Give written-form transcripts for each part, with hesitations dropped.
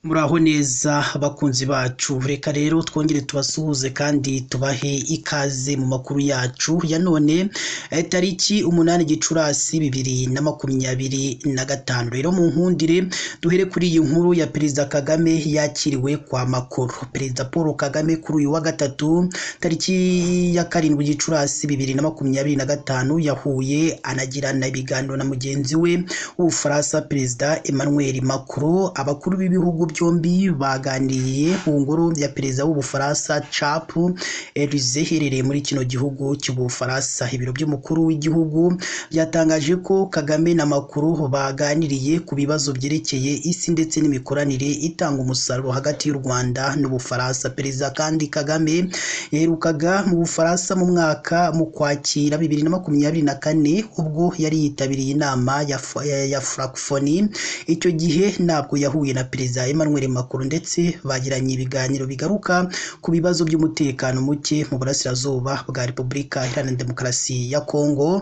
Muraho neza bakunzi bacu, reka rero twongere tubasuhuze kandi tubahe ikaze mu makuru yacu ya none tariki 8 Gicurasi 2025. Rero mu nkundire duhere kuri iyi nkuru ya Perezida Kagame yakiriwe kwa Makoro. Perezida Paul Kagame kuri uyu wa gatatu tariki ya 7 Gicurasi 2025 yahuye anagirana ibiganiro na mugenzi we w'Ubufaransa Perezida Emmanuel Macron. Abakuru b'ibihugu byombi baganiriye mu ngoro ya Perezida w'Ubufaransa Cap Élysée iherereye muri kino gihugu cy'Ubufaransa. Ibiro by'umukuru w'igihugu byatangaje ko Kagame na Macron baganiriye ku bibazo byerekeye isi ndetse n'imikoranire itanga umusaruro hagati y'u Rwanda n'Ubufaransa. Perezida kandi Kagame yaherukaga mu Bufaransa mu Kwakira 2024 ubwo yari yitabiriye inama ya Francophonie. Icyo gihe ntabwo yahuye na Perezida Emmanuel Macron ndetse bagiranye ibiganiro bigaruka ku bibazo by'umutekano muke mu burasirazuba bwa Repubulika Iharanira Demokarasi ya Kongo.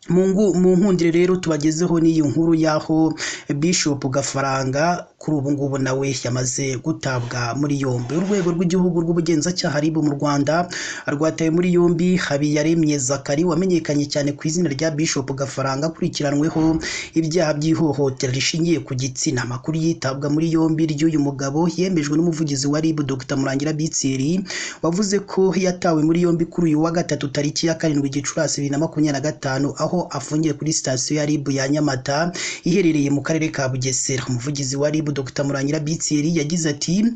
Mu nkundire rero tubagezeho n'iyi nkuru y'aho Bishop Gafaranga kuri ubu ngubu nawe yamaze gutabwa muri yombi. Urwego rw'igihugu rw'ubugenzacyaha RIB mu Rwanda rwataye muri yombi Habiyaremye Zakari wamenyekanye cyane ku izina rya Bishop Gafaranga akurikiranweho ibyaha by'ihohotera rishingiye ku gitsina. Amakuru yitabwa muri yombi ry'uyu mugabo yemejwe n'umuvugizi wa RIB Dr Murangira Bitseri wavuze ko yatawe muri yombi kuri uyu wa gatatu tariki ya 7 Gicurasi 2025 aho afungiye kuri sitasiyo ya RIB ya Nyamata iherereye mu karere ka Bugesera. Umuvugizi wa RIB Dr Murangira Bitseri yagize ati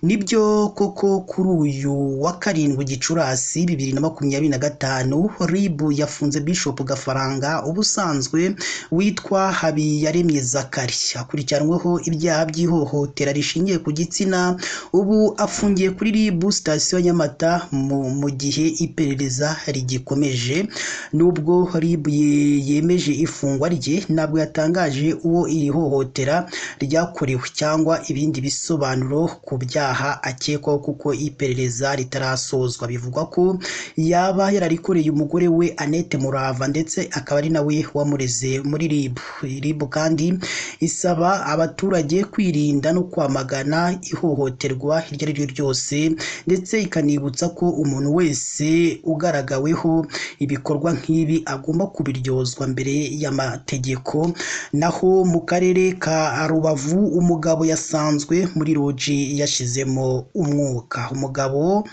nibyo koko kuri uyu wa 7 Gicurasi 2025 RIB yafunze Bishop Gafaranga ubusanzwe witwa Habiyaremye Zakari akurikiranweho ibyaha by'ihohotera rishingiye ku gitsina. Ubu afungiye kuri RIB sitasiyo ya Nyamata mu gihe iperereza rigikomeje. Nubwo RIB yemeje ifungwa rye ntabwo yatangaje uwo iri hohotera ryakorewe cyangwa ibindi bisobanuro ku byaha akekwaho kuko iperereza ritarasozwa. Bivugwa ko yaba yararikoreye umugore we Annette Murava ndetse akaba ari nawe wamureze muri RIB. RIB kandi isaba abaturage kwirinda no kwamagana ihohoterwa iryo ari ryo ryose ndetse ikanibutsa ko umuntu wese ugaragaweho ibikorwa nk'ibi agomba kubiryozwa mbere y'amategeko. Naho mu karere ka Rubavu umugabo yasanzwe muri loji yashizemo umwuka. Umugabo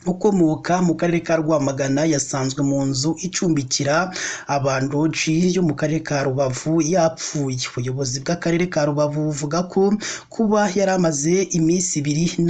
ukomoka mu karere ka Rwamagana yasanzwe mu nzu icumbikira abantu loji yo mu karere ka Rubavu yapfuye. Ubuyobozi bw'akarere ka Rubavu buvuga ko kuba yari amaze iminsi 2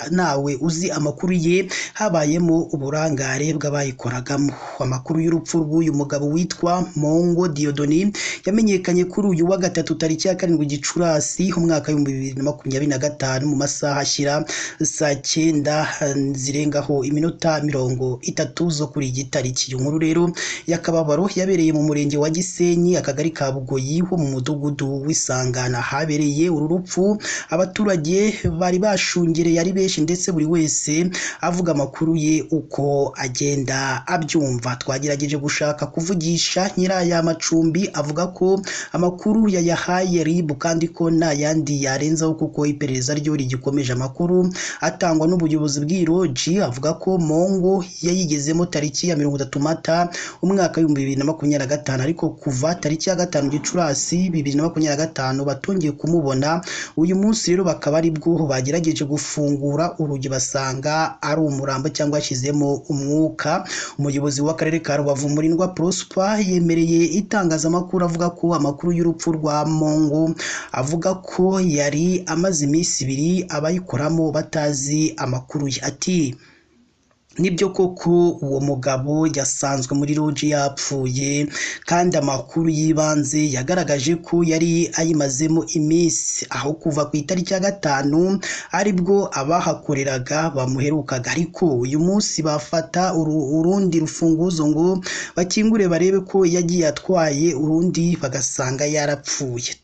nawe uzi amakuru ye habayemo uburangare bw'abayikoragamo. Amakuru y'urupfu rw'uyu mugabo witwa Mongo Diodoni yamenyekanye kuri uyu wa gatatu tariki ya 7 Gicurasi umwaka wa 2025 mu masaha ashyira saa 9 zirengaho iminota 30 zo kuri iyi tariki. Iyo nkuru rero yakababaro yabereye mu murenge wa Gisenyi akagari ka Bugoyi ho mu mudugudu w'Isangana. Habereye uru rupfu abaturage bari bashungereye ari benshi ndetse buri wese avuga amakuru ye uko agenda abyumva. Twagerageje gushaka kuvugisha nyiraya macumbi avuga ko amakuru yayahaye RIB kandi ko nta yandi yarenzaho kuko iperereza ryo rigikomeje. Amakuru atangwa n'ubuyobozi bw'iroji avuga ko Mongo yayigezemo tariki ya 30 Mata umwaka wa 2025 ariko kuva tariki ya 5 Gicurasi 2025 batongeye kumubona. Uyu munsi rero bakaba ari bwo bagerageje gufungura urugi basanga ari umurambo cyangwa yashizemo umwuka. Umuyobozi w'akarere ka Rubavu Murindwa Prosper yemereye itangazamakuru avuga ko amakuru y'urupfu rwa Mongo avuga ko yari amaze iminsi 2 abayikoramo batazi amakuru ye. Ati nibyo koko uwo mugabo yasanzwe muri loji yapfuye kandi amakuru yibanze yagaragaje ko yari ayimazemo iminsi aho kuva ku itariki ya 5 aribwo abahakoreraga bamuherukaga. Ariko uyu munsi bafata urundi rufunguzo ngo bakingure barebe ko yagiye atwaye urundi bagasanga yarapfuye.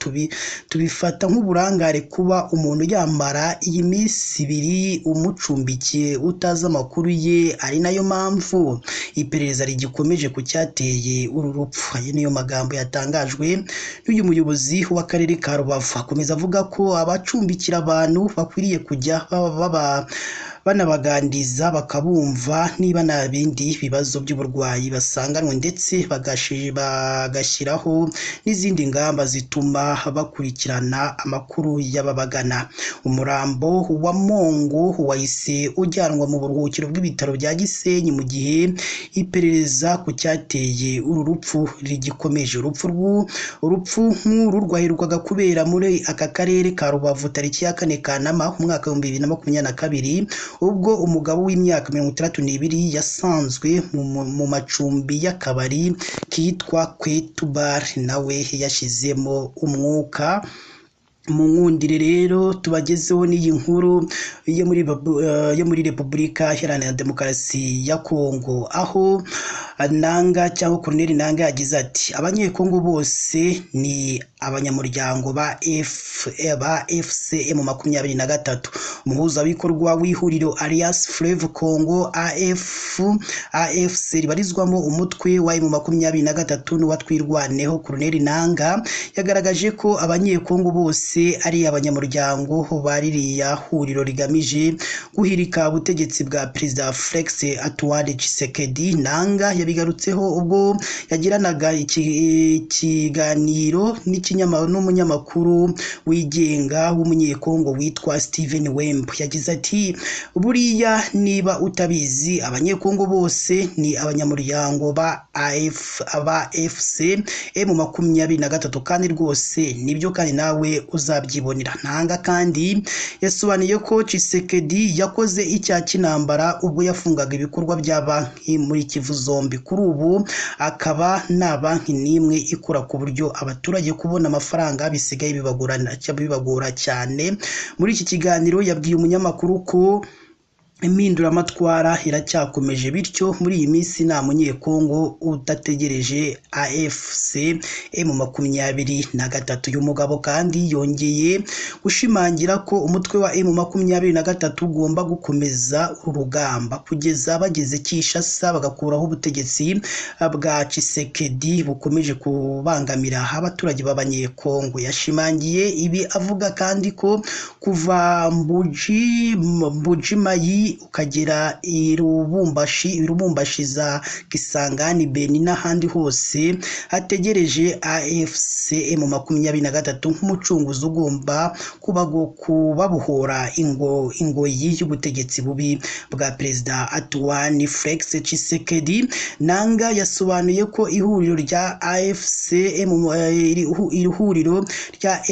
Tubifata nk'uburangare kuba umuntu yamara iyi minsi 2 umucumbikiye utazi amakuru ye bose ari nayo mpamvu iperereza rigikomeje ku cyateye uru rupfu. Ayo niyo magambo yatangajwe n'uyu muyobozi w'akarere ka Rubavu, akomeza avuga ko abacumbikira abantu bakwiriye kujya banabaganiriza bakabumva niba nta bindi bibazo by'uburwayi basanganwe, ndetse bagashyiraho n'izindi ngamba zituma bakurikirana amakuru y'ababagana. Umurambo wa Mongo wahise ujyanwa mu buruhukiro bw'ibitaro bya Gisenyi mu gihe iperereza ku cyateye uru rupfu rigikomeje. Urupfu nk'uru rwaherukaga kubera muri aka karere ka Rubavu tariki ya 4 Kanama umwaka wa 2022 ubwo umugabo w'imyaka 62 yasanzwe mu macumbi y'akabari kitwa Kwetu Bar nawe yashizemo umwuka. Mu nkundire rero tubagezeho n'iyi nkuru yo muri Repubulika Iharanira Demokarasi ya Kongo, aho Nanga cyangwa Colonel Nanga yagize ati abanyekongo bose ni abanyamuryango ba FCM 23. Umuhuzabikorwa w'ihuriro Alliance Fleuve Congo AFC ribarizwamo umutwe wa M23 n'uwatwirwaneho Colonel Nanga yagaragaje ko abanyekongo bose ari abanyamuryango baririya huriro rigamije guhirika ubutegetsi bwa Perezida Felix Antoine Tshisekedi. Nanga yabigarutseho ubwo yagiranaga ikiganiro n'umunyamakuru wigenga w'umunyekongo witwa Steven Wemb. Yagize ati buriya niba utabizi abanyekongo bose ni abanyamuryango ba FC M23 kandi rwose nibyo kandi nawe uzabyibonera. Nanga kandi yasobanuye ko Tshisekedi yakoze icyaha cy'intambara ubwo yafungaga ibikorwa bya banki muri Kivu zombi. Kuri ubu akaba nta banki n'imwe ikora ku buryo abaturage kubona amafaranga bisigaye bibagora cyane. Muri iki kiganiro yabwiye umunyamakuru ko impinduramatwara iracyakomeje, bityo muri iyi minsi nta munyekongo udategereje AFC M23. Uyu mugabo kandi yongeye gushimangira ko umutwe wa M23 ugomba gukomeza urugamba kugeza bageze Kinshasa bagakuraho ubutegetsi bwa Tshisekedi bukomeje kubangamira abaturage b'abanyekongo. Yashimangiye ibi avuga kandi ko kuva Mbujimayi ukagera Irubumbashi za Kisangani, Beni n'ahandi hose hategereje AFC M23 nk'umucunguzi ugomba kubabohora ingoyi y'ubutegetsi bubi bwa Perezida Antoine Felix Tshisekedi. Nanga yasobanuye ko ihuriro rya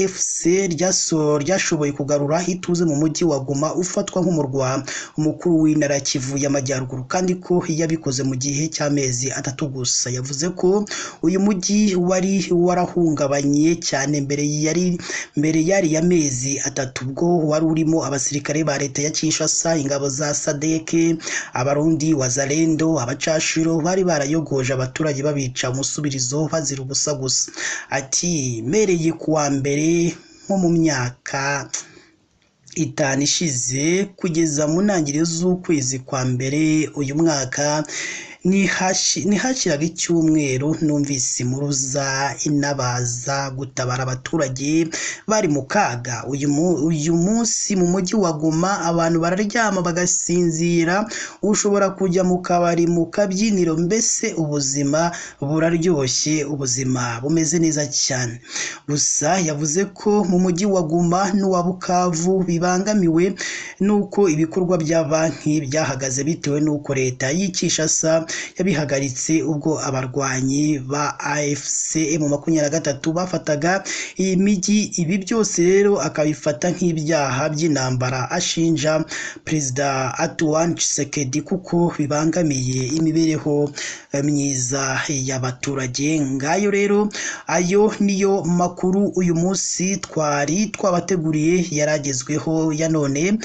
FC ryashoboye kugarura ituze mu mujyi wa Goma ufatwa nk'umurwa umukuru w'intara Kivu y'Amajyaruguru, kandi ko yabikoze mu gihe cy'amezi 3 gusa. Yavuze ko uyu mujyi wari warahungabanye cyane mbere yari amezi 3 ubwo wari urimo abasirikare ba leta ya Kinshasa, ingabo za SADC, abarundi wazalendo, abacashiro bari barayogoje abaturage babica umusubirizo bazira ubusa gusa. Ati mereye kuwa mbere nko mu myaka 5 ishize kugeza mu ntangiriro z'ukwezi kwa mbere uyu mwaka nihashiraga icyumweru numvise impuruza inabaza gutabara abaturage bari mu kaga. Uyu munsi mu mujyi wa Goma abantu bararyama bagasinzira, ushobora kujya mu kabari mu kabyiniro, mbese ubuzima buraryoshye, ubuzima bumeze neza cyane. Gusa yavuze ko mu mujyi wa Goma n'uwa Bukavu bibangamiwe nuko ibikorwa bya banki byahagaze bitewe nuko leta y'Kinshasa yabihagaritse ubwo abarwanyi ba AFC M23 bafataga iyi mijyi. Ibi byose rero akabifata nk'ibyaha by'intambara ashinja Perezida Antoine Tshisekedi kuko bibangamiye imibereho myiza y'abaturage. Ngayo rero ayo niyo makuru uyu munsi twari twabateguriye yaragezweho ya none.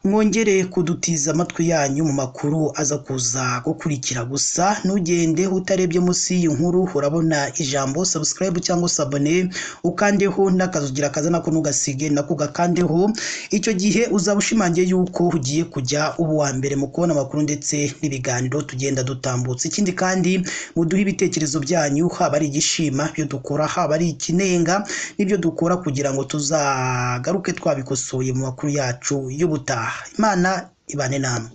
mwongere kudutiza amatwi yanyu mu makuru aza kuza gukurikira. Gusa ntugende utarebye munsi y'inkuru urabona ijambo subscribe cyangwa sabone, ukandeho n'akazugira kaza nako ntugasige nako gakandeho. Icyo gihe uzaba ushimangiye yuko ugiye kujya uwa mbere mu kubona amakuru ndetse n'ibiganiro tugenda dutambutsa. Ikindi kandi muduhe ibitekerezo byanyu, haba ari igishima byo dukora, haba ari ikinenga n'ibyo dukora, kugira ngo tuzagaruke twabikosoye mu makuru yacu y'ubutaha. Imana ibane namwe.